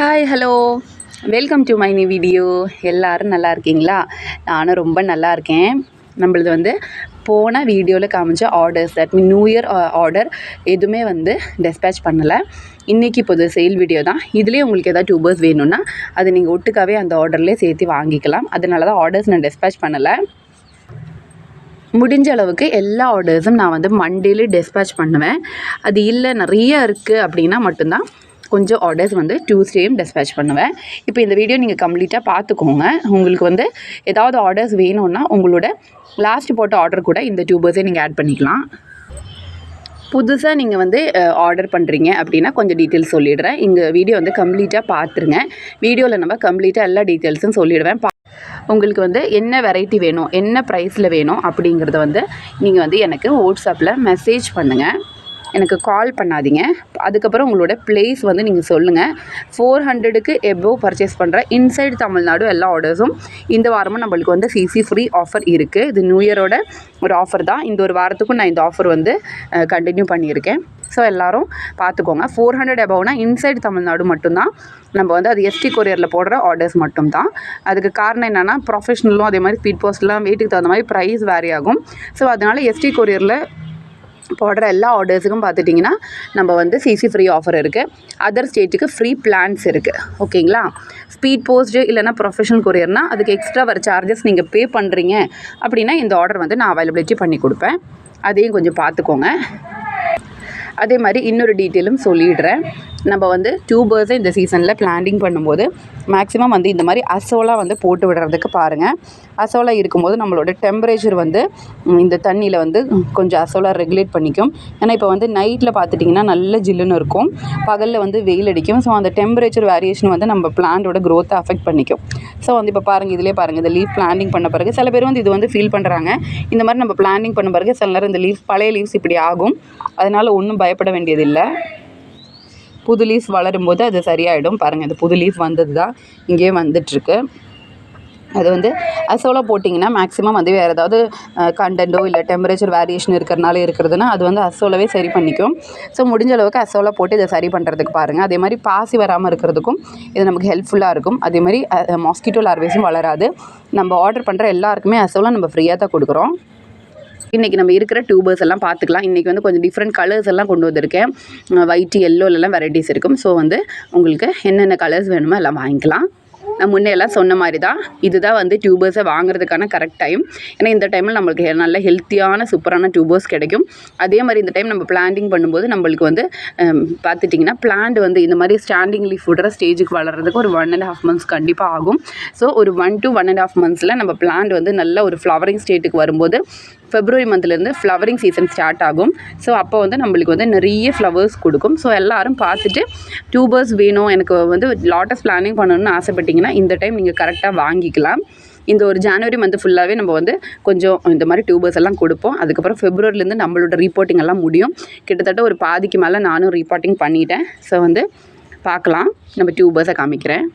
Hi hello welcome to my new video. எல்லோரும் நல்லா இருக்கீங்களா? நானும் ரொம்ப நல்லா இருக்கேன். நம்மளது வந்து போன வீடியோவில் காமிச்ச orders, that mean new year order எதுவுமே வந்து டெஸ்பேச் பண்ணலை. இன்றைக்கி இப்போது சேல் வீடியோ தான். இதுலேயே உங்களுக்கு எதாவது டியூபர்ஸ் வேணும்னா அது நீங்கள் ஒட்டுக்காவே அந்த ஆர்டர்லேயே சேர்த்து வாங்கிக்கலாம். அதனால தான் ஆர்டர்ஸ் நான் டெஸ்பேச் பண்ணலை. முடிஞ்ச அளவுக்கு எல்லா ஆர்டர்ஸும் நான் வந்து மண்டேலே டெஸ்பேச் பண்ணுவேன். அது இல்லை நிறைய இருக்குது அப்படின்னா மட்டும்தான் கொஞ்சம் ஆர்டர்ஸ் வந்து டியூஸ்டேயும் டெஸ்பேச் பண்ணுவேன். இப்போ இந்த வீடியோ நீங்கள் கம்ப்ளீட்டாக பார்த்துக்கோங்க. உங்களுக்கு வந்து ஏதாவது ஆர்டர்ஸ் வேணும்னா உங்களோட லாஸ்ட் போட்ட ஆர்டர் கூட இந்த டியூபர்ஸே நீங்கள் ஆட் பண்ணிக்கலாம். புதுசாக நீங்கள் வந்து ஆர்டர் பண்ணுறீங்க அப்படின்னா கொஞ்சம் டீட்டெயில்ஸ் சொல்லிடுறேன். இங்கே வீடியோ வந்து கம்ப்ளீட்டாக பார்த்துருங்க. வீடியோவில் நம்ம கம்ப்ளீட்டாக எல்லா டீட்டெயில்ஸும் சொல்லிடுவேன். உங்களுக்கு வந்து என்ன வெரைட்டி வேணும், என்ன ப்ரைஸில் வேணும் அப்படிங்கிறத வந்து நீங்கள் வந்து எனக்கு வாட்ஸ்அப்பில் மெசேஜ் பண்ணுங்கள். எனக்கு கால் பண்ணாதீங்க. அதுக்கப்புறம் உங்களோட ப்ளேஸ் வந்து நீங்கள் சொல்லுங்கள். 400க்கு எபோவ் பர்ச்சேஸ் பண்ணுற இன்சைடு தமிழ்நாடு எல்லா ஆர்டர்ஸும் இந்த வாரமும் நம்மளுக்கு வந்து சிசி ஃப்ரீ ஆஃபர் இருக்குது. இது நியூ இயரோட ஒரு ஆஃபர் தான். இந்த ஒரு வாரத்துக்கும் நான் இந்த ஆஃபர் வந்து கண்டினியூ பண்ணியிருக்கேன். ஸோ எல்லோரும் பார்த்துக்கோங்க. 400 எபோவ்னா இன்சைடு தமிழ்நாடு மட்டும்தான். நம்ம வந்து அது எஸ்டி கொரியரில் போடுற ஆர்டர்ஸ் மட்டும்தான். அதுக்கு காரணம் என்னென்னா ப்ரொஃபஷ்னலும் அதே மாதிரி ஸ்பீட் போஸ்ட்லாம் வெயிட்டுக்கு தகுந்த மாதிரி ப்ரைஸ் வேரி ஆகும். ஸோ அதனால் எஸ்டி கொரியரில் போடுற எல்லா ஆர்டர்ஸுக்கும் பார்த்துட்டிங்கன்னா நம்ம வந்து சிசி ஃப்ரீ ஆஃபர் இருக்குது. அதர் ஸ்டேட்டுக்கு ஃப்ரீ பிளான்ஸ் இருக்குது. ஓகேங்களா? ஸ்பீட் போஸ்ட்டு இல்லைனா ப்ரொஃபஷனல் கொரியர்னால் அதுக்கு எக்ஸ்ட்ரா வர சார்ஜஸ் நீங்கள் பே பண்ணுறீங்க அப்படின்னா இந்த ஆர்டர் வந்து நான் அவைலபிலிட்டி பண்ணி கொடுப்பேன். அதையும் கொஞ்சம் பார்த்துக்கோங்க. அதே மாதிரி இன்னொரு டீட்டெயிலும் சொல்லிடுறேன். நம்ம வந்து டியூபர்ஸை இந்த சீசனில் பிளான்டிங் பண்ணும்போது மேக்ஸிமம் வந்து இந்த மாதிரி அசோலா வந்து போட்டு விடுறதுக்கு பாருங்கள். அசோலா இருக்கும்போது நம்மளோட டெம்பரேச்சர் வந்து இந்த தண்ணியில் வந்து கொஞ்சம் அசோலா ரெகுலேட் பண்ணிக்கும். ஏன்னா இப்போ வந்து நைட்டில் பார்த்துட்டிங்கன்னா நல்ல ஜில்லுன்னு இருக்கும், பகலில் வந்து வெயில் அடிக்கும். ஸோ அந்த டெம்பரேச்சர் வேரியேஷன் வந்து நம்ம பிளான்ட்டோட க்ரோத்தை அஃபெக்ட் பண்ணிக்கும். ஸோ வந்து இப்போ பாருங்கள், இதிலே பாருங்கள், இந்த லீஃப் பிளான்டிங் பண்ண பிறகு சில பேர் வந்து இது வந்து ஃபீல் பண்ணுறாங்க. இந்த மாதிரி நம்ம பிளான்டிங் பண்ண பிறகு சில நேரம் இந்த லீஃப் பழைய லீவ்ஸ் இப்படி ஆகும். அதனால் ஒன்றும் பயப்பட வேண்டியதில்லை. புது லீஃப் வளரும்போது அது சரியாயிடும். பாருங்கள், இந்த புது லீஃப் வந்தது தான் இங்கேயே வந்துட்டுருக்கு. அது வந்து அசோலா போட்டிங்கன்னா மேக்ஸிமம் வந்து வேறு ஏதாவது கண்டென்ட்டோ இல்லை டெம்பரேச்சர் வேரியேஷன் இருக்கிறதுனா அது வந்து அசோலாவே சரி பண்ணிக்கும். ஸோ முடிஞ்ச அளவுக்கு அசோலா போட்டு இதை சரி பண்ணுறதுக்கு பாருங்கள். அதே மாதிரி பாசி வராமல் இருக்கிறதுக்கும் இது நமக்கு ஹெல்ப்ஃபுல்லாக இருக்கும். அதே மாதிரி மாஸ்கிட்டோ லார்வேஸும் வளராது. நம்ம ஆர்டர் பண்ணுற எல்லாருக்குமே அசோலா நம்ம ஃப்ரீயாக தான் கொடுக்குறோம். இன்றைக்கி நம்ம இருக்கிற டியூபர்ஸ் எல்லாம் பார்த்துக்கலாம். இன்றைக்கி வந்து கொஞ்சம் டிஃப்ரெண்ட் கலர்ஸ் எல்லாம் கொண்டு வந்திருக்கேன். ஒயிட், எல்லோலலாம் வெரைட்டிஸ் இருக்கும். ஸோ வந்து உங்களுக்கு என்னென்ன கலர்ஸ் வேணுமோ எல்லாம் வாங்கிக்கலாம். நான் முன்னே எல்லாம் சொன்ன மாதிரி தான் இதுதான் வந்து டியூபர்ஸை வாங்குறதுக்கான கரெக்ட் டைம். ஏன்னா இந்த டைமில் நம்மளுக்கு நல்ல ஹெல்த்தியான சூப்பரான டியூபர்ஸ் கிடைக்கும். அதே மாதிரி இந்த டைம் நம்ம பிளான்டிங் பண்ணும்போது நம்மளுக்கு வந்து பார்த்துட்டிங்கன்னா பிளான்ட் வந்து இந்த மாதிரி ஸ்டாண்டிங் லீஃப் விடுற ஸ்டேஜுக்கு வளர்கிறதுக்கு ஒரு 1.5 months கண்டிப்பாக ஆகும். ஸோ ஒரு 1 to 1.5 months நம்ம பிளான்ட் வந்து நல்ல ஒரு ஃப்ளவரிங் ஸ்டேட்டுக்கு வரும்போது February மந்த்லேருந்து ஃப்ளவரிங் சீசன் ஸ்டார்ட் ஆகும். ஸோ அப்போ வந்து நம்மளுக்கு வந்து நிறைய ஃப்ளவர்ஸ் கொடுக்கும். ஸோ எல்லோரும் பார்த்துட்டு டியூபர்ஸ் வேணும், எனக்கு வந்து லாட்டஸ் பிளானிங் பண்ணணும்னு ஆசைப்பட்டிங்கன்னா இந்த டைம் நீங்கள் கரெக்டாக வாங்கிக்கலாம். இந்த ஒரு ஜனவரி மந்த் ஃபுல்லாகவே நம்ம வந்து கொஞ்சம் இந்த மாதிரி டியூபர்ஸ் எல்லாம் கொடுப்போம். அதுக்கப்புறம் ஃபெப்ரவரிலேருந்து நம்மளோட ரீப்போர்ட்டிங் எல்லாம் முடியும். கிட்டத்தட்ட ஒரு பாதிக்கு மேலே நானும் ரீப்போர்ட்டிங் பண்ணிட்டேன். ஸோ வந்து பார்க்கலாம். நம்ம டியூபர்ஸை காமிக்கிறேன்.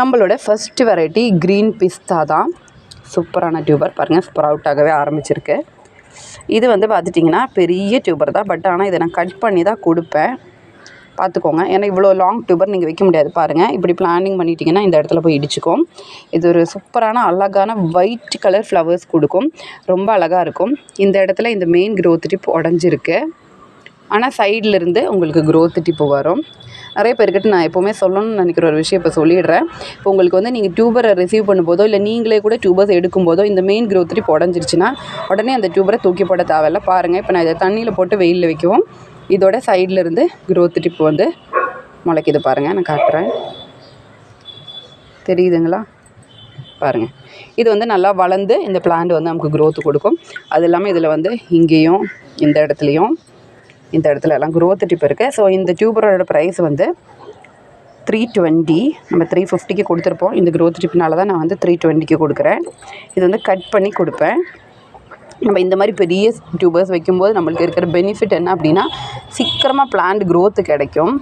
நம்மளோட ஃபஸ்ட்டு வெரைட்டி க்ரீன் பிஸ்தா தான். சூப்பரான டியூபர் பாருங்கள், ஸ்ப்ரவுட்டாகவே ஆரம்பிச்சிருக்கு. இது வந்து பார்த்துட்டிங்கன்னா பெரிய டியூபர் தான். பட் ஆனால் இதை நான் கட் பண்ணி தான் கொடுப்பேன். பார்த்துக்கோங்க, ஏன்னா இவ்வளோ லாங் டியூபர் நீங்கள் வைக்க முடியாது. பாருங்கள், இப்படி பிளானிங் பண்ணிட்டீங்கன்னா இந்த இடத்துல போய் இடிச்சுக்கும். இது ஒரு சூப்பரான அழகான ஒயிட் கலர் ஃப்ளவர்ஸ் கொடுக்கும். ரொம்ப அழகாக இருக்கும். இந்த இடத்துல இந்த மெயின் க்ரோத் டிப் உடஞ்சிருக்கு. ஆனால் சைட்லேருந்து உங்களுக்கு க்ரோத் டிப்பு வரும். நிறைய பேர்கிட்ட நான் எப்போவுமே சொல்லணும்னு நினைக்கிற ஒரு விஷயம் இப்போ சொல்லிடுறேன். இப்போ உங்களுக்கு வந்து நீங்கள் டியூபரை ரிசீவ் பண்ணும்போதோ இல்லை நீங்களே கூட டியூபர்ஸ் எடுக்கும்போதோ இந்த மெயின் க்ரோத் டிப் உடஞ்சிருச்சுன்னா உடனே அந்த டியூபரை தூக்கி போட தேவையில்ல. பாருங்கள், இப்போ நான் இதை தண்ணியில் போட்டு வெயிலில் வைக்கவும் இதோட சைட்லேருந்து க்ரோத் டிப் வந்து முளைக்குது. பாருங்கள், நான் காட்டுறேன், தெரியுதுங்களா? பாருங்கள், இது வந்து நல்லா வளர்ந்து இந்த பிளான்ட் வந்து நமக்கு க்ரோத் கொடுக்கும். அது இல்லாமல் இதில் வந்து இங்கேயும் இந்த இடத்துலையும் இந்த இடத்துல எல்லாம் க்ரோத் டிப் இருக்குது. ஸோ இந்த டியூபரோட ப்ரைஸ் வந்து 320. நம்ம 350க்கு கொடுத்துருப்போம். இந்த க்ரோத் டிப்னால தான் நான் வந்து 320க்கு கொடுக்குறேன். இது வந்து கட் பண்ணி கொடுப்பேன். நம்ம இந்த மாதிரி பெரிய டியூபர்ஸ் வைக்கும்போது நம்மளுக்கு இருக்கிற பெனிஃபிட் என்ன அப்படின்னா சீக்கிரமாக பிளான்ட் க்ரோத்து கிடைக்கும்.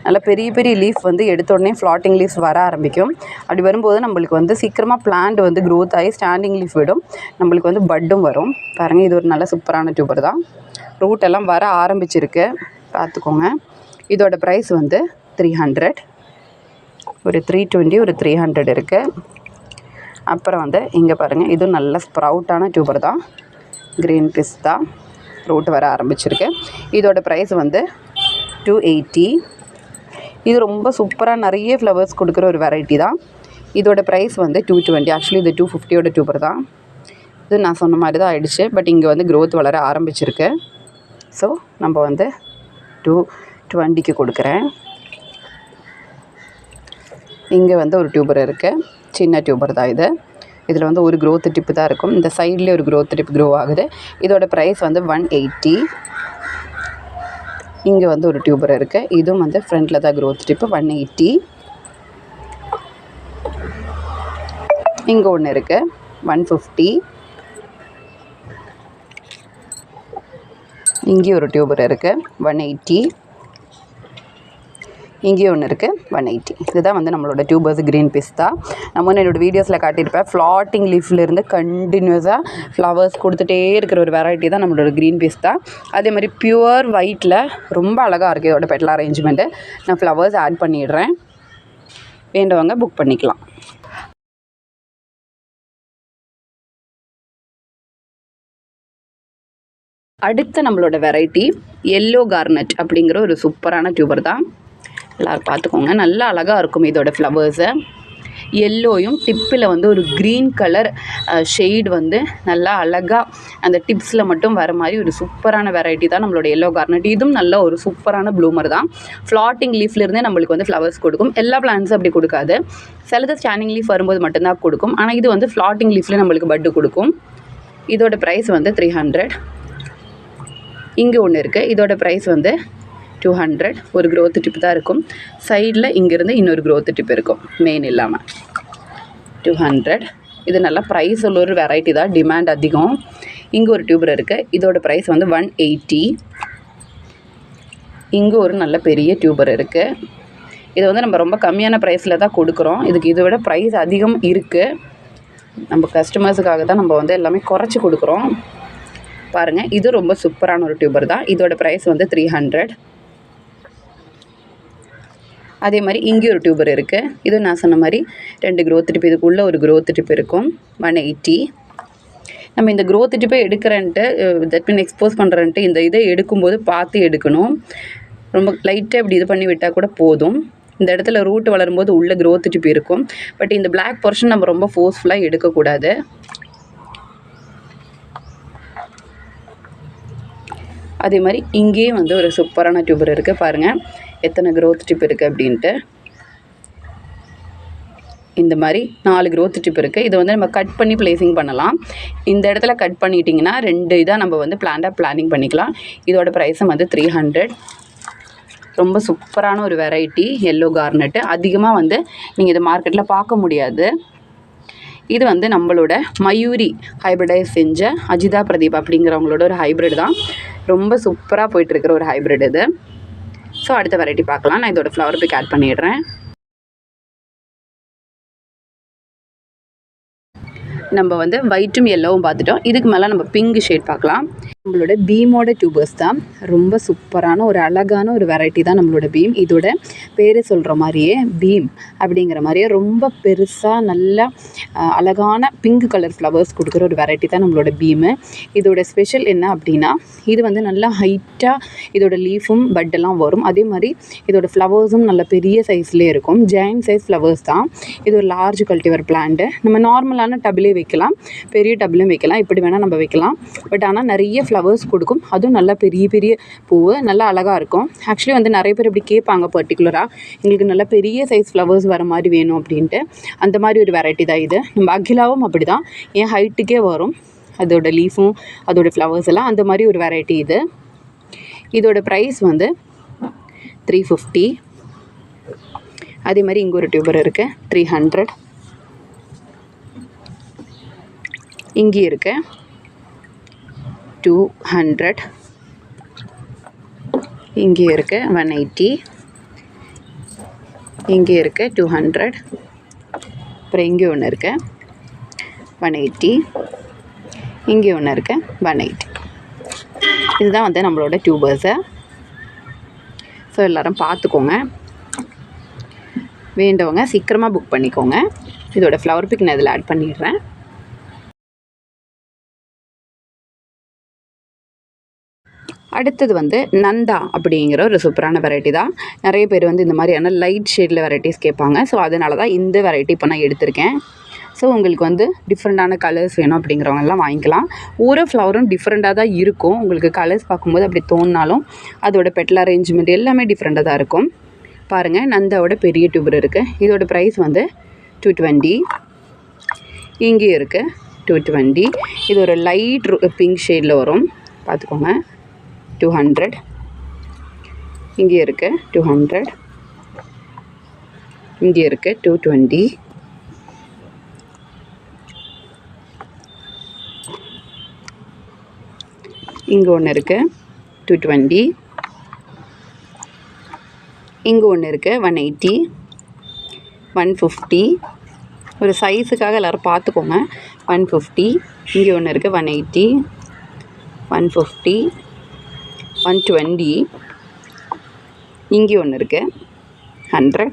நல்லா பெரிய பெரிய லீஃப் வந்து எடுத்த உடனே ஃப்ளாட்டிங் லீஃப்ஸ் வர ஆரம்பிக்கும். அப்படி வரும்போது நம்மளுக்கு வந்து சீக்கிரமாக பிளான்ட் வந்து க்ரோத் ஆகி ஸ்டாண்டிங் லீஃப் விடும். நம்மளுக்கு வந்து பட்டும் வரும். பாருங்கள், இது ஒரு நல்ல சூப்பரான டியூபர் தான். ரூட் எல்லாம் வர ஆரம்பிச்சிருக்கு, பார்த்துக்கோங்க. இதோட ப்ரைஸ் வந்து 300. ஒரு 320 ஒரு 300 இருக்குது. அப்புறம் வந்து இங்கே பாருங்கள், இதுவும் நல்ல ஸ்ப்ரவுட்டான டியூபர் தான். க்ரீன் பிஸ்தா ரூட் வர ஆரம்பிச்சிருக்கு. இதோட ப்ரைஸ் வந்து 280. இது ரொம்ப சூப்பராக நிறைய ஃப்ளவர்ஸ் கொடுக்குற ஒரு வெரைட்டி தான். இதோட ப்ரைஸ் வந்து 220. ஆக்சுவலி இது 250 டியூபர் தான். இது நான் சொன்ன மாதிரி தான் ஆகிடுச்சு. பட் இங்கே வந்து க்ரோத் வளர ஆரம்பிச்சிருக்கு. ஸோ நம்ம வந்து 220க்கு கொடுக்குறேன். இங்கே வந்து ஒரு டியூபர் இருக்குது, சின்ன டியூபர் தான் இது. இதில் வந்து ஒரு க்ரோத் டிப்பு தான் இருக்கும். இந்த சைட்லேயே ஒரு க்ரோத் டிப் க்ரோ ஆகுது. இதோட ப்ரைஸ் வந்து 180. இங்கே வந்து ஒரு டியூபர் இருக்குது. இதுவும் வந்து ஃப்ரண்ட்டில் தான் க்ரோத் டிப்பு, 180. இங்கே ஒன்று இருக்குது, 150. இங்கேயும் ஒரு டியூபர் இருக்குது, 180. இங்கேயும் ஒன்று இருக்குது, 180. இதுதான் வந்து நம்மளோட டியூபர்ஸ் க்ரீன் பிஸ்தா. நம்ம வந்து என்னோடய வீடியோஸில் காட்டியிருப்பேன். ஃப்ளாட்டிங் லீஃப்லேருந்து கண்டினியூஸாக ஃப்ளவர்ஸ் கொடுத்துட்டே இருக்கிற ஒரு வெரைட்டி தான் நம்மளோட க்ரீன் பிஸ்தா. அதே மாதிரி பியூர் ஒயிட்டில் ரொம்ப அழகாக இருக்குது இதோட பெட்டல் அரேஞ்ச்மெண்ட்டு. நான் ஃப்ளவர்ஸ் ஆட் பண்ணிடுறேன், வேண்டவங்க புக் பண்ணிக்கலாம். அடுத்த நம்மளோட வெரைட்டி எல்லோ கார்னட் அப்படிங்கிற ஒரு சூப்பரான டியூபர் தான். எல்லோரும் பார்த்துக்கோங்க, நல்லா அழகாக இருக்கும் இதோட ஃப்ளவர்ஸை. எல்லோயும் டிப்பில் வந்து ஒரு க்ரீன் கலர் ஷெய்டு வந்து நல்லா அழகாக அந்த டிப்ஸில் மட்டும் வர மாதிரி ஒரு சூப்பரான வெரைட்டி தான் நம்மளோட எல்லோ கார்னட். இதுவும் நல்ல ஒரு சூப்பரான ப்ளூமர் தான். ஃப்ளாட்டிங் லீஃப்லேருந்தே நம்மளுக்கு வந்து ஃப்ளவர்ஸ் கொடுக்கும். எல்லா பிளான்ஸும் அப்படி கொடுக்காது, சிலது ஸ்டாண்டிங் லீஃப் வரும்போது மட்டும்தான் கொடுக்கும். ஆனால் இது வந்து ஃப்ளாட்டிங் லீஃப்லேயே நம்மளுக்கு பட்டு கொடுக்கும். இதோட ப்ரைஸ் வந்து 300. இங்கே ஒன்று இருக்குது, இதோட ப்ரைஸ் வந்து 200. ஒரு க்ரோத் டிப் தான் இருக்கும். சைடில் இங்கேருந்து இன்னொரு க்ரோத் டிப் இருக்கும், மெயின் இல்லாமல். 200. இது நல்லா ப்ரைஸ் உள்ள ஒரு வெரைட்டி தான், டிமாண்ட் அதிகம். இங்கே ஒரு டியூபர் இருக்குது, இதோட ப்ரைஸ் வந்து 180. இங்கே ஒரு நல்ல பெரிய டியூபர் இருக்குது. இது வந்து நம்ம ரொம்ப கம்மியான ப்ரைஸில் தான் கொடுக்குறோம். இதுக்கு இதை விட ப்ரைஸ் அதிகம் இருக்குது. நம்ம கஸ்டமர்ஸுக்காக தான் நம்ம வந்து எல்லாமே குறைச்சி கொடுக்குறோம். பாருங்கள், இது ரொம்ப சூப்பரான ஒரு டியூபர் தான். இதோட ப்ரைஸ் வந்து 300. அதே மாதிரி இங்கே ஒரு டியூபர் இருக்குது. இது நான் சொன்ன மாதிரி 2 க்ரோத் டிப், இதுக்குள்ளே ஒரு க்ரோத் டிப் இருக்கும், 180. நம்ம இந்த க்ரோத் டிப்பை எடுக்கிறேன்ட்டு, தட் மீன் எக்ஸ்போஸ் பண்ணுறேன்ட்டு இந்த இதை எடுக்கும்போது பார்த்து எடுக்கணும். ரொம்ப லைட்டாக இப்படி இது பண்ணி விட்டால் கூட போதும். இந்த இடத்துல ரூட் வளரும்போது உள்ள க்ரோத் டிப் இருக்கும். பட் இந்த பிளாக் போர்ஷன் நம்ம ரொம்ப ஃபோர்ஸ்ஃபுல்லாக எடுக்கக்கூடாது. அதே மாதிரி இங்கேயே வந்து ஒரு சூப்பரான டியூபர் இருக்குது. பாருங்கள் எத்தனை க்ரோத் டிப் இருக்குது அப்படின்ட்டு. இந்த மாதிரி 4 க்ரோத் டிப் இருக்குது. இதை வந்து நம்ம கட் பண்ணி ப்ளேசிங் பண்ணலாம். இந்த இடத்துல கட் பண்ணிட்டிங்கன்னா 2 இதாக நம்ம வந்து பிளானிங் பண்ணிக்கலாம். இதோட ப்ரைஸும் வந்து 300. ரொம்ப சூப்பரான ஒரு வெரைட்டி எல்லோ கார்னட்டு. அதிகமாக வந்து நீங்கள் இதை மார்க்கெட்டில் பார்க்க முடியாது. இது வந்து நம்மளோட மயூரி ஹைப்ரிடைஸ் செஞ்ச அஜிதா பிரதீப் அப்படிங்கிறவங்களோட ஒரு ஹைப்ரிட் தான். ரொம்ப சூப்பராக போயிட்டுருக்கிற ஒரு ஹைப்ரிட் இது. ஸோ அடுத்த வெரைட்டி பார்க்கலாம். நான் இதோட ஃப்ளவர் பிக் ஆட் பண்ணிடுறேன். நம்ம வந்து ஒயிட்டும் எல்லோவும் பார்த்துட்டோம். இதுக்கு மேலே நம்ம பிங்க் ஷேட் பார்க்கலாம். நம்மளோட பீமோட டியூபர்ஸ் தான். ரொம்ப சூப்பரான ஒரு அழகான ஒரு வெரைட்டி தான் நம்மளோட பீம். இதோட பேர் சொல்கிற மாதிரியே பீம் அப்படிங்கிற மாதிரியே ரொம்ப பெருசாக நல்ல அழகான பிங்க் கலர் ஃப்ளவர்ஸ் கொடுக்குற ஒரு வெரைட்டி தான் நம்மளோட பீமு. இதோட ஸ்பெஷல் என்ன அப்படின்னா, இது வந்து நல்லா ஹைட்டாக இதோட லீஃபும் பட்டெல்லாம் வரும். அதே மாதிரி இதோட ஃப்ளவர்ஸும் நல்ல பெரிய சைஸ்லேயே இருக்கும். ஜெயண்ட் சைஸ் ஃப்ளவர்ஸ் தான். இது ஒரு லார்ஜ் கல்டிவர் பிளான்ட்டு. நம்ம நார்மலான டபிலே வைக்கலாம், பெரிய டபிலும் வைக்கலாம், இப்படி வேணால் நம்ம வைக்கலாம். பட் ஆனால் நிறைய ஃப்ளவர்ஸ் கொடுக்கும். அதுவும் நல்லா பெரிய பெரிய பூவு, நல்லா அழகாக இருக்கும். ஆக்சுவலி வந்து நிறைய பேர் இப்படி கேட்பாங்க, பர்டிகுலராக எங்களுக்கு நல்லா பெரிய சைஸ் ஃப்ளவர்ஸ் வர மாதிரி வேணும் அப்படின்ட்டு. அந்த மாதிரி ஒரு வெரைட்டி தான் இது. நம்ம அகிலாவும் அப்படி தான், என் ஹைட்டுக்கே வரும் அதோட லீஃபும் அதோட ஃப்ளவர்ஸ் எல்லாம். அந்த மாதிரி ஒரு வெரைட்டி இது. இதோட ப்ரைஸ் வந்து 350. அதே மாதிரி இங்கே ஒரு டியூபர் இருக்குது, 300. இங்கே இருக்குது 200. இங்கே இருக்குது 180. இங்கே இருக்குது 200. அப்புறம் இங்கே ஒன்று இருக்குது 180. இங்கே ஒன்று இருக்குது 180. இதுதான் வந்து நம்மளோட டியூபர்ஸு. ஸோ எல்லோரும் பார்த்துக்கோங்க. வேண்டவங்க சீக்கிரமாக புக் பண்ணிக்கோங்க. இதோட ஃப்ளவர் பிக் நான் இதில் ஆட் பண்ணிடுறேன். அடுத்தது வந்து நந்தா அப்படிங்கிற ஒரு சூப்பரான வெரைட்டி தான். நிறைய பேர் வந்து இந்த மாதிரியான லைட் ஷேடில் வெரைட்டிஸ் கேட்பாங்க. ஸோ அதனால தான் இந்த வெரைட்டி இப்போ நான் எடுத்திருக்கேன். ஸோ உங்களுக்கு வந்து டிஃப்ரெண்ட்டான கலர்ஸ் வேணும் அப்படிங்கிறவங்கெல்லாம் வாங்கிக்கலாம். ஒரு ஃப்ளவரும் டிஃப்ரெண்ட்டாக தான் இருக்கும். உங்களுக்கு கலர்ஸ் பார்க்கும்போது அப்படி தோணினாலும் அதோட பெட்டல் அரேஞ்ச்மெண்ட் எல்லாமே டிஃப்ரெண்ட்டாக தான் இருக்கும். பாருங்கள், நந்தாவோட பெரிய டியூபர் இருக்குது. இதோட ப்ரைஸ் வந்து 220. இங்கேயும் இருக்குது 220. இது ஒரு லைட் பிங்க் ஷேடில் வரும், பார்த்துக்கோங்க. 200. இங்கே இருக்குது 200. இங்கே இருக்குது 220. இங்கே ஒன்று இருக்குது 220. இங்கே ஒன்று இருக்குது 180, 150. ஒரு சைஸுக்காக எல்லோரும் பார்த்துக்கோங்க. 150. இங்கே ஒன்று இருக்குது 180, 150, 120. இங்கே ஒன்று இருக்குது 100.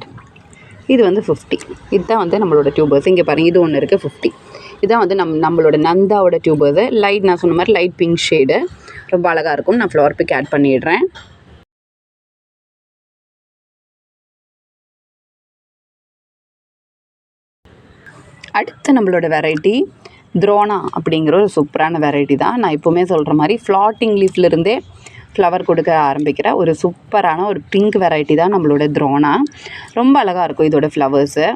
இது வந்து 50. இதுதான் வந்து நம்மளோட டியூபர்ஸ். இங்கே பாருங்கள், இது ஒன்று இருக்குது 50. இதுதான் வந்து நம்மளோட நந்தாவோட டியூபர்ஸு. லைட் நான் சொன்ன மாதிரி லைட் பிங்க் ஷேடு, ரொம்ப அழகாக இருக்கும். நான் ஃப்ளவர் பிக் ஆட் பண்ணிடுறேன். அடுத்து நம்மளோட வெரைட்டி த்ரோனா அப்படிங்கிற ஒரு சூப்பரான வெரைட்டி தான். நான் எப்போவுமே சொல்கிற மாதிரி ஃப்ளாட்டிங் லீஃப்லேருந்தே ஃப்ளவர் கொடுக்க ஆரம்பிக்கிற ஒரு சூப்பரான ஒரு பிங்க் வெரைட்டி தான் நம்மளோட த்ரோனா. ரொம்ப அழகாக இருக்கும் இதோட ஃப்ளவர்ஸு,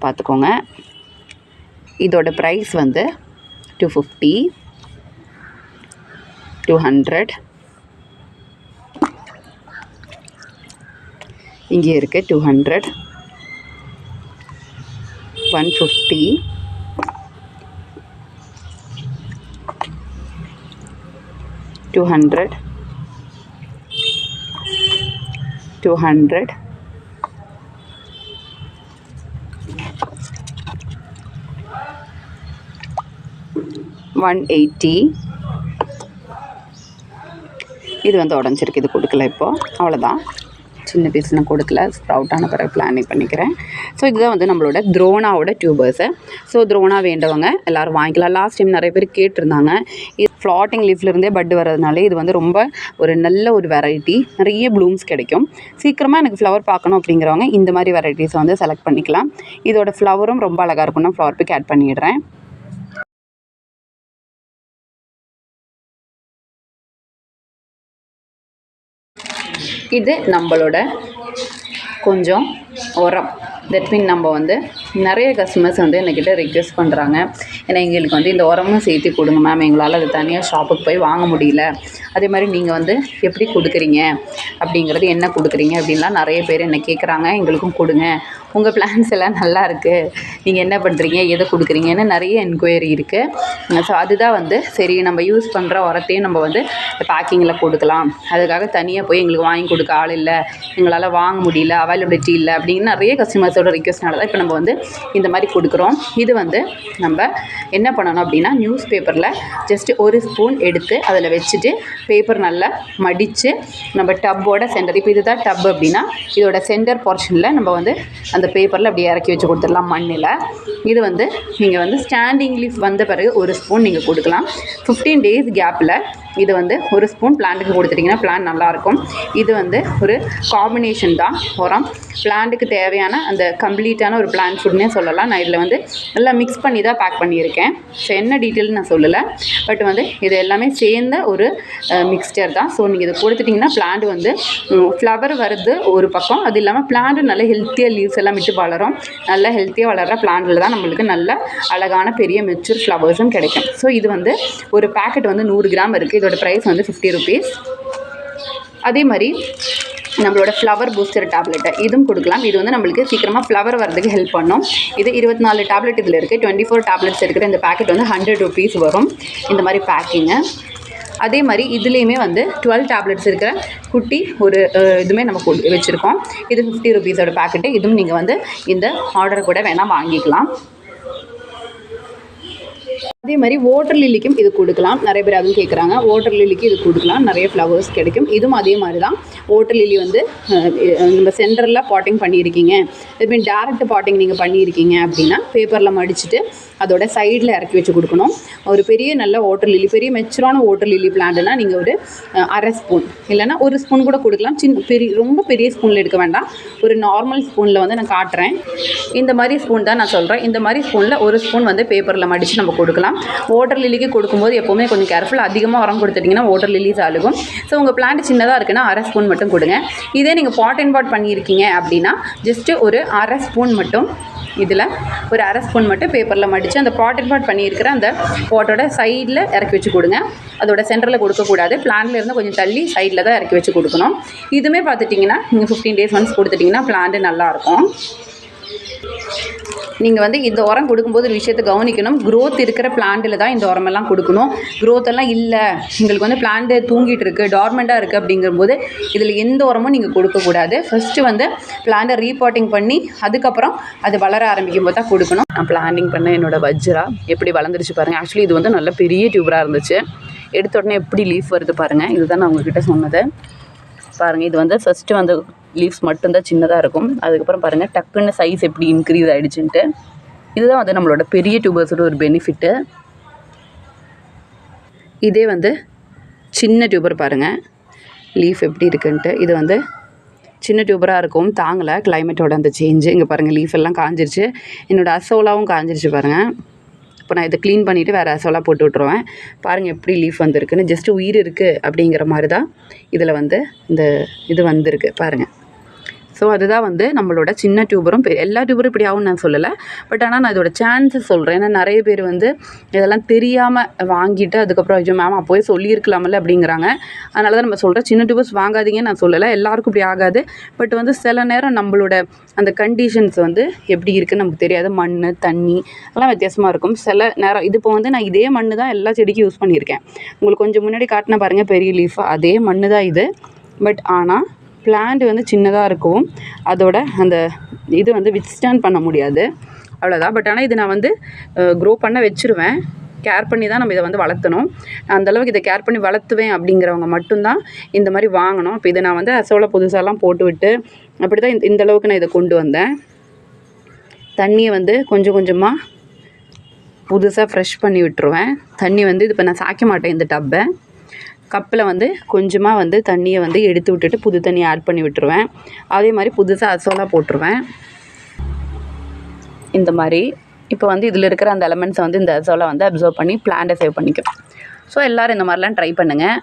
பார்த்துக்கோங்க. இதோட ப்ரைஸ் வந்து 250, 200. இங்கே இருக்குது 200, 150, 200, 200, 180. இது வந்து உடஞ்சிருக்கு, இது கொடுக்கல இப்போது, அவ்வளோதான். சின்ன பீஸ் நான் கொடுக்கல, ஸ்ப்ரவுட்டான பிறகு பிளானிங் பண்ணிக்கிறேன். ஸோ இதுதான் வந்து நம்மளோட த்ரோனாவோட டியூபர்ஸு. ஸோ த்ரோனா வேண்டவங்க எல்லோரும் வாங்கிக்கலாம். லாஸ்ட் டைம் நிறைய பேர் கேட்டிருந்தாங்க. இது ஃப்ளாட்டிங் லீஃப்லேருந்தே பட்டு வர்றதுனால இது வந்து ரொம்ப ஒரு நல்ல ஒரு வெரைட்டி. நிறைய ப்ளூம்ஸ் கிடைக்கும். சீக்கிரமாக எனக்கு ஃப்ளவர் பார்க்கணும் அப்படிங்கிறவங்க இந்த மாதிரி வெரைட்டிஸ் வந்து செலக்ட் பண்ணிக்கலாம். இதோட ஃப்ளவரும் ரொம்ப அழகாக இருக்கும். நான் ஃப்ளவர் பிக் ஆட் பண்ணிடுறேன். இது நம்மளோட கொஞ்சம் உரம். தட் மீன் நம்ம வந்து நிறைய கஸ்டமர்ஸ் வந்து என்கிட்ட ரிக்வெஸ்ட் பண்ணுறாங்க, ஏன்னா எங்களுக்கு வந்து இந்த உரமும் சேர்த்து கொடுங்க மேம், எங்களால் அது தனியாக ஷாப்புக்கு போய் வாங்க முடியல. அதே மாதிரி நீங்கள் வந்து எப்படி கொடுக்குறீங்க அப்படிங்கிறது, என்ன கொடுக்குறீங்க அப்படின்லாம் நிறைய பேர் என்னை கேட்குறாங்க. எங்களுக்கும் கொடுங்க, உங்கள் பிளான்ஸ் எல்லாம் நல்லா இருக்குது, நீங்கள் என்ன பண்ணுறீங்க, எதை கொடுக்குறீங்கன்னு நிறைய என்கொயரி இருக்குது. ஸோ அதுதான் வந்து சரி, நம்ம யூஸ் பண்ணுற உரத்தையும் நம்ம வந்து பேக்கிங்கில் கொடுக்கலாம். அதுக்காக தனியாக போய் எங்களுக்கு வாங்கி கொடுக்க ஆள் இல்லை, எங்களால் வாங்க முடியல, அவைலபிலிட்டி இல்லை அப்படின்னு நிறைய கஸ்டமர்ஸோட ரிக்வெஸ்ட்னால தான் இப்போ நம்ம வந்து இந்த மாதிரி கொடுக்குறோம். இது வந்து நம்ம என்ன பண்ணணும் அப்படின்னா, நியூஸ் பேப்பரில் ஜஸ்ட்டு ஒரு ஸ்பூன் எடுத்து அதில் வச்சுட்டு பேப்பர் நல்லா மடித்து நம்ம டப்போட சென்டர், இப்போ இதுதான் டப் அப்படின்னா இதோட சென்டர் போர்ஷனில் நம்ம வந்து அந்த பேப்பரில் அப்படியே இறக்கி வச்சு கொடுத்துடலாம் மண்ணில். இது வந்து நீங்கள் வந்து ஸ்டாண்டிங் லீஃப் வந்த பிறகு ஒரு ஸ்பூன் நீங்கள் கொடுக்கலாம். 15 days கேப்பில் இது வந்து ஒரு ஸ்பூன் பிளான்ட்டுக்கு கொடுத்துட்டிங்கன்னா பிளான்ட் நல்லாயிருக்கும். இது வந்து ஒரு காம்பினேஷன் தான் உரம். பிளான்ட்டுக்கு தேவையான அந்த கம்ப்ளீட்டான ஒரு பிளான்ட் ஃபுட்னே சொல்லலாம். நான் இதில் வந்து நல்லா மிக்ஸ் பண்ணி தான் பேக் பண்ணியிருக்கேன். ஸோ என்ன டீட்டெயில்னு நான் சொல்லலை, பட் வந்து இது எல்லாமே சேர்ந்த ஒரு மிக்ஸ்டர் தான். ஸோ நீங்கள் இதை கொடுத்துட்டிங்கன்னா பிளான்ட் வந்து ஃப்ளவர் வருது ஒரு பக்கம், அது இல்லாமல் பிளான்ட்டு நல்ல ஹெல்த்தியாக லீவ்ஸ் எல்லாம் விட்டு வளரும். நல்லா ஹெல்த்தியாக வளர்கிற பிளான்ட்டில் தான் நம்மளுக்கு நல்ல அழகான பெரிய மெச்சூர் ஃப்ளவர்ஸும் கிடைக்கும். ஸோ இது வந்து ஒரு பேக்கெட் வந்து 100 கிராம் இருக்குது. இதோட ப்ரைஸ் வந்து 50 rupees. அதே மாதிரி நம்மளோட ஃப்ளவர் பூஸ்டர் டேப்லெட்டை இதுவும் கொடுக்கலாம். இது வந்து நம்மளுக்கு சீக்கிரமாக ஃப்ளவர் வரதுக்கு ஹெல்ப் பண்ணும். இது 24 டேப்லெட் இதில் இருக்குது. 24 டேப்லெட்ஸ் இருக்கிற இந்த பேக்கெட் வந்து 100 rupees வரும், இந்த மாதிரி பேக்கிங்கு. அதே மாதிரி இதுலேயுமே வந்து 12 டேப்லெட்ஸ் இருக்கிற குட்டி ஒரு இதுவுமே நம்ம வச்சுருக்கோம். இது 50 rupees பேக்கெட்டு. இதுவும் நீங்கள் வந்து இந்த ஆர்டர் கூட வேணால் வாங்கிக்கலாம். அதே மாதிரி வாட்டர் லில்லிக்கும் இது கொடுக்கலாம். நிறைய பேர் அதுவும் கேட்குறாங்க. வாட்டர் லில்லிக்கு இது கொடுக்கலாம், நிறைய ஃப்ளவர்ஸ் கிடைக்கும். இதுவும் அதே மாதிரி தான். வாட்டர் லில்லி வந்து நம்ம சென்டரில் பாட்டிங் பண்ணியிருக்கீங்க, இதுமாரி டேரக்ட் பாட்டிங் நீங்கள் பண்ணியிருக்கீங்க அப்படின்னா பேப்பரில் மடிச்சுட்டு அதோட சைடில் இறக்கி வச்சு கொடுக்கணும். ஒரு பெரிய நல்ல வாட்டர் லில்லி, பெரிய மெச்சூரான வாட்டர் லில்லி பிளான்ட்னா நீங்கள் ஒரு அரை ஸ்பூன் இல்லைன்னா ஒரு ஸ்பூன் கூட கொடுக்கலாம். ரொம்ப பெரிய ஸ்பூனில் எடுக்க வேண்டாம். ஒரு நார்மல் ஸ்பூனில் வந்து நான் காட்டுறேன். இந்த மாதிரி ஸ்பூன் தான் நான் சொல்கிறேன். இந்த மாதிரி ஸ்பூனில் ஒரு ஸ்பூன் வந்து பேப்பரில் மடித்து நம்ம கொடுக்கலாம். வாட்டர் லில்லிக்கு கொடுக்கும்போது எப்போவுமே கொஞ்சம் கேர்ஃபுல். அதிகமாக உரம் கொடுத்துட்டிங்கன்னா வாட்டர் லில்லிஸ் அழுகும். ஸோ உங்கள் பிளான்ட் சின்னதாக இருக்குன்னா அரை ஸ்பூன் மட்டும் கொடுங்க. இதே நீங்கள் பாட் அண்ட் பாட் பண்ணியிருக்கீங்க அப்படின்னா ஜஸ்ட்டு ஒரு அரை ஸ்பூன் மட்டும், இதில் ஒரு அரை ஸ்பூன் மட்டும் பேப்பரில் மடித்து அந்த பாட் அண்ட் பாட் பண்ணியிருக்கிற அந்த பாட்டோட சைடில் இறக்கி வச்சு கொடுங்க. அதோட சென்டரில் கொடுக்கக்கூடாது. பிளான்ட்ல இருந்து கொஞ்சம் தள்ளி சைடில் தான் இறக்கி வச்சு கொடுக்கணும். இதுவுமே பார்த்துட்டிங்கன்னா நீங்கள் 15 days ஒன்ஸ் கொடுத்துட்டிங்கன்னா பிளான்ட்டு நல்லாயிருக்கும். நீங்கள் வந்து இந்த உரம் கொடுக்கும்போது ஒரு விஷயத்தை கவனிக்கணும். க்ரோத் இருக்கிற பிளான்ட்டில் தான் இந்த உரமெல்லாம் கொடுக்கணும். க்ரோத் எல்லாம் இல்லை, எங்களுக்கு வந்து பிளான்ட்டு தூங்கிட்டு இருக்குது, டார்மெண்ட்டாக இருக்குது அப்படிங்கும்போது இதில் எந்த உரமும் நீங்கள் கொடுக்கக்கூடாது. ஃபஸ்ட்டு வந்து பிளான்ட்டை ரீபாட்டிங் பண்ணி அதுக்கப்புறம் அது வளர ஆரம்பிக்கும் போது தான் கொடுக்கணும். நான் பிளான்டிங் பண்ண என்னோடய வஜ்ரா எப்படி வளர்ந்துருச்சு பாருங்கள். ஆக்சுவலி இது வந்து நல்ல பெரிய டியூபராக இருந்துச்சு. எடுத்த உடனே எப்படி லீஃப் வருது பாருங்கள். இதுதான் நான் உங்கள்கிட்ட சொன்னது பாருங்கள். இது வந்து ஃபஸ்ட்டு வந்து லீவ்ஸ் மட்டும்தான் சின்னதாக இருக்கும். அதுக்கப்புறம் பாருங்கள் டக்குன்னு சைஸ் எப்படி இன்க்ரீஸ் ஆகிடுச்சுன்ட்டு. இதுதான் வந்து நம்மளோட பெரிய டியூபர்ஸோட ஒரு பெனிஃபிட்டு. இதே வந்து சின்ன டியூபர் பாருங்கள் லீஃப் எப்படி இருக்குன்ட்டு. இது வந்து சின்ன டியூபராக இருக்கும், தாங்கலை கிளைமேட்டோட அந்த சேஞ்சு. இங்கே பாருங்கள் லீஃப் எல்லாம் காஞ்சிருச்சு. என்னோடய அசோலாவும் காஞ்சிருச்சு பாருங்கள். இப்போ நான் இதை க்ளீன் பண்ணிவிட்டு வேறு அசோலா போட்டு விட்ருவேன். பாருங்கள் எப்படி லீஃப் வந்திருக்குன்னு. ஜஸ்ட்டு உயிர் இருக்குது அப்படிங்கிற மாதிரி தான் இதில் வந்து இந்த இது வந்திருக்கு பாருங்கள். ஸோ அதுதான் வந்து நம்மளோட சின்ன டியூபரும். எல்லா டியூபரும் இப்படி ஆகும்னு நான் சொல்லலை, பட் ஆனால் நான் இதோட சான்ஸஸ் சொல்கிறேன். ஏன்னா நிறைய பேர் வந்து இதெல்லாம் தெரியாமல் வாங்கிட்டு அதுக்கப்புறம் ஐயோ மேம் அப்போவே சொல்லியிருக்கலாமல்ல அப்படிங்கிறாங்க. அதனால தான் நம்ம சொல்கிறேன், சின்ன டியூபர்ஸ் வாங்காதீங்கன்னு நான் சொல்லலை. எல்லாருக்கும் இப்படி ஆகாது. பட் வந்து சில நேரம் நம்மளோட அந்த கண்டிஷன்ஸ் வந்து எப்படி இருக்குதுன்னு நமக்கு தெரியாது. மண், தண்ணி எல்லாம் வித்தியாசமாக இருக்கும் சில நேரம். இது இப்போ வந்து நான் இதே மண் தான் எல்லா செடிக்கும் யூஸ் பண்ணியிருக்கேன். உங்களுக்கு கொஞ்சம் முன்னாடி காட்டின பாருங்கள் பெரிய லீஃப், அதே மண் தான் இது. பட் ஆனால் பிளான்ட் வந்து சின்னதாக இருக்கும், அதோட அந்த இது வந்து வித்ஸ்டாண்ட் பண்ண முடியாது, அவ்வளோதான். பட் ஆனால் இது நான் வந்து க்ரோ பண்ண வச்சுருவேன். கேர் பண்ணி தான் நம்ம இதை வந்து வளர்த்தணும். அந்தளவுக்கு இதை கேர் பண்ணி வளர்த்துவேன் அப்படிங்கிறவங்க மட்டும்தான் இந்த மாதிரி வாங்கணும். இப்போ இதை நான் வந்து அசோலா புதுசாலாம் போட்டு விட்டு அப்படி தான் இந்த அளவுக்கு நான் இதை கொண்டு வந்தேன். தண்ணியை வந்து கொஞ்சம் கொஞ்சமாக புதுசாக ஃப்ரெஷ் பண்ணி விட்டுருவேன். தண்ணி வந்து இது இப்போ நான் சாய்க்க மாட்டேன். இந்த டப்பை கப்பில் வந்து கொஞ்சமாக வந்து தண்ணியை வந்து எடுத்து விட்டுட்டு புது தண்ணியை ஆட் பண்ணி விட்டுருவேன். அதே மாதிரி புதுசாக அசோலா போட்டுருவேன். இந்த மாதிரி இப்போ வந்து இதில் இருக்கிற அந்த எலமெண்ட்ஸை வந்து இந்த அசோலா வந்து அப்சர்வ் பண்ணி பிளான்ட்டை சேவ் பண்ணிக்கும். ஸோ எல்லோரும் இந்த மாதிரிலாம் ட்ரை பண்ணுங்கள்.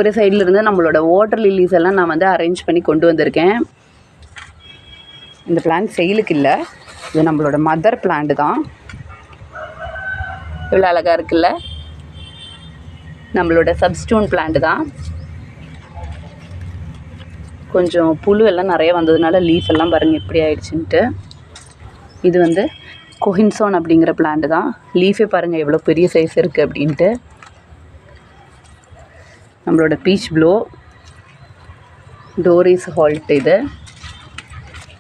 ஒரு சைடில் இருந்து நம்மளோட வாட்டர் லில்லிஸ் எல்லாம் நான் வந்து அரேஞ்ச் பண்ணி கொண்டு வந்திருக்கேன். இந்த பிளான்ட் சேலுக்கு இல்லை, இது நம்மளோட மதர் பிளான்ட் தான். இவ்வளோ அழகாக இருக்குல்ல, நம்மளோட சப்ஸ்டோன் பிளான்ட் தான். கொஞ்சம் புழு எல்லாம் நிறைய வந்ததுனால லீஃப் எல்லாம் பாருங்கள் எப்படி ஆயிடுச்சுன்ட்டு. இது வந்து கொஹின்சோன் அப்படிங்கிற பிளான்ட் தான். லீஃபே பாருங்கள் எவ்வளோ பெரிய சைஸ் இருக்குது அப்படின்ட்டு. நம்மளோட பீச் ப்ளோ, டோரிஸ் ஹால்ட். இது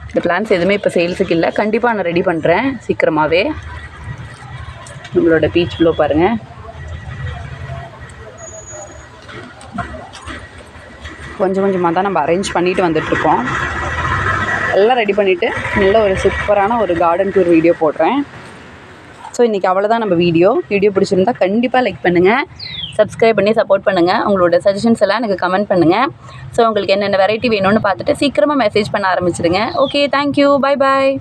இந்த பிளான்ட்ஸ் எதுவுமே இப்போ சேல்ஸுக்கு இல்லை, கண்டிப்பாக நான் ரெடி பண்ணுறேன் சீக்கிரமாகவே. நம்மளோட பீச் ப்ளோ பாருங்கள், கொஞ்சம் கொஞ்சமாக தான் நம்ம அரேஞ்ச் பண்ணிட்டு வந்துட்டுருக்கோம். எல்லாம் ரெடி பண்ணிவிட்டு நல்ல ஒரு சூப்பரான ஒரு கார்டன் டூர் வீடியோ போடுறேன். ஸோ இன்றைக்கி அவ்வளோதான் நம்ம வீடியோ பிடிச்சிருந்தா கண்டிப்பாக லைக் பண்ணுங்கள், சப்ஸ்கிரைப் பண்ணி சப்போர்ட் பண்ணுங்கள். உங்களோட சஜஷன்ஸ் எல்லாம் எனக்கு கமெண்ட் பண்ணுங்கள். ஸோ உங்களுக்கு என்னென்ன வெரைட்டி வேணும்னு பார்த்துட்டு சீக்கிரமாக மெசேஜ் பண்ண ஆரம்பிச்சிடுங்க. ஓகே, தேங்க்யூ, பை பாய்.